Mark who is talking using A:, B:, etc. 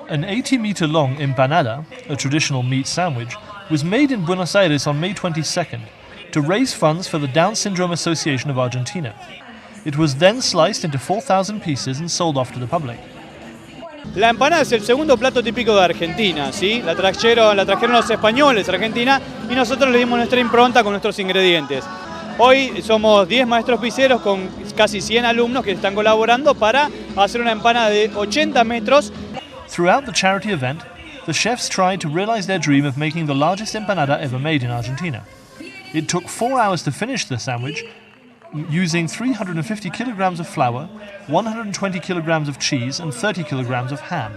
A: An 80-meter-long empanada, a traditional meat sandwich, was made in Buenos Aires on May 22nd to raise funds for the Down Syndrome Association of Argentina. It was then sliced into 4,000 pieces and sold off to the public.
B: La empanada es el segundo plato típico de Argentina, ¿sí? La trajeron los españoles a Argentina y nosotros le dimos nuestra impronta con nuestros ingredientes. Hoy somos 10 maestros pizzeros con casi 100 alumnos que están colaborando para hacer una empanada de 80 metros.
A: Throughout the charity event, the chefs tried to realize their dream of making the largest empanada ever made in Argentina. It took 4 hours to finish the sandwich, using 350 kilograms of flour, 120 kilograms of cheese and 30 kilograms of ham.